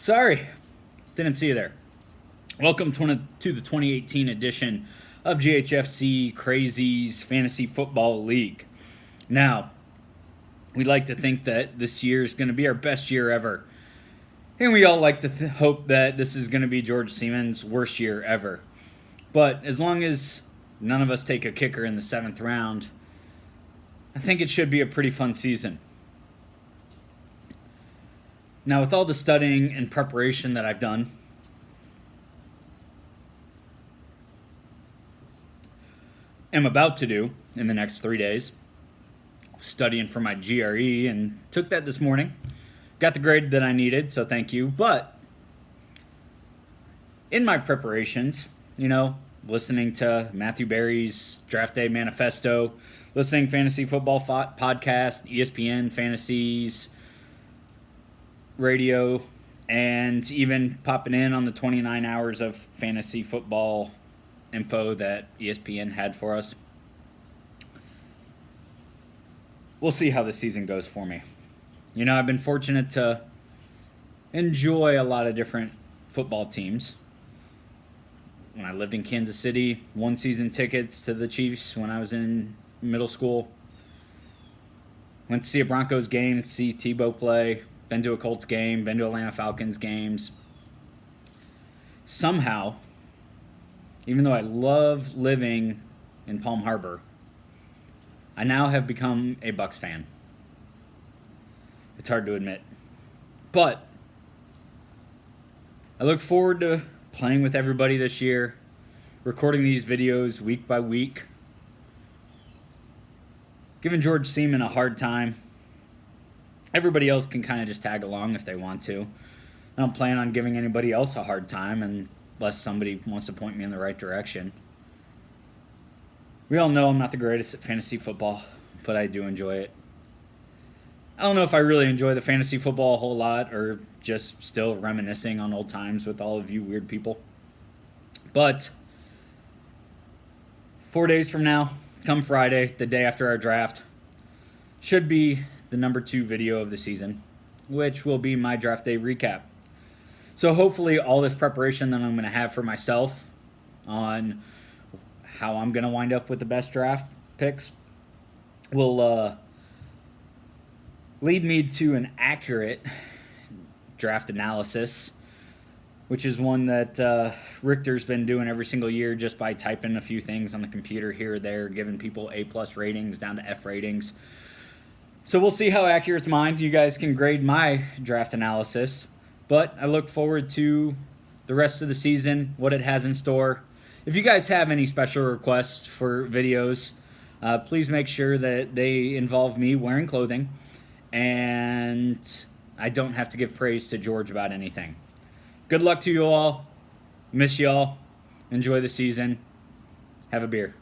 Sorry, didn't see you there. Welcome to the 2018 edition of GHFC Crazies Fantasy Football League. Now, we'd like to think that this year is going to be our best year ever. And we all like to hope that this is going to be George Seaman's worst year ever. But as long as none of us take a kicker in the 7th round, I think it should be a pretty fun season. Now, with all the studying and preparation that I've done, am about to do in the next 3 days, studying for my GRE, and took that this morning. Got the grade that I needed, so thank you. But in my preparations, listening to Matthew Berry's Draft Day Manifesto, listening Fantasy Football Podcast, ESPN Fantasies Radio, and even popping in on the 29 hours of fantasy football info that ESPN had for us. We'll see how the season goes for me. I've been fortunate to enjoy a lot of different football teams. When I lived in Kansas City, won season tickets to the Chiefs when I was in middle school. Went to see a Broncos game, see Tebow play. Been to a Colts game, been to Atlanta Falcons games. Somehow, even though I love living in Palm Harbor, I now have become a Bucs fan. It's hard to admit. But I look forward to playing with everybody this year, recording these videos week by week, giving George Seaman a hard time. Everybody else can kind of just tag along if they want to. I don't plan on giving anybody else a hard time unless somebody wants to point me in the right direction. We all know I'm not the greatest at fantasy football, but I do enjoy it. I don't know if I really enjoy the fantasy football a whole lot or just still reminiscing on old times with all of you weird people. But 4 days from now, come Friday, the day after our draft, should be the number 2 video of the season, which will be my draft day recap. So hopefully all this preparation that I'm going to have for myself on how I'm going to wind up with the best draft picks will lead me to an accurate draft analysis, which is one that Richter's been doing every single year just by typing a few things on the computer here or there, giving people A+ ratings down to F ratings. So we'll see how accurate it's mine. You guys can grade my draft analysis, but I look forward to the rest of the season, what it has in store. If you guys have any special requests for videos, please make sure that they involve me wearing clothing and I don't have to give praise to George about anything. Good luck to you all. Miss y'all. Enjoy the season. Have a beer.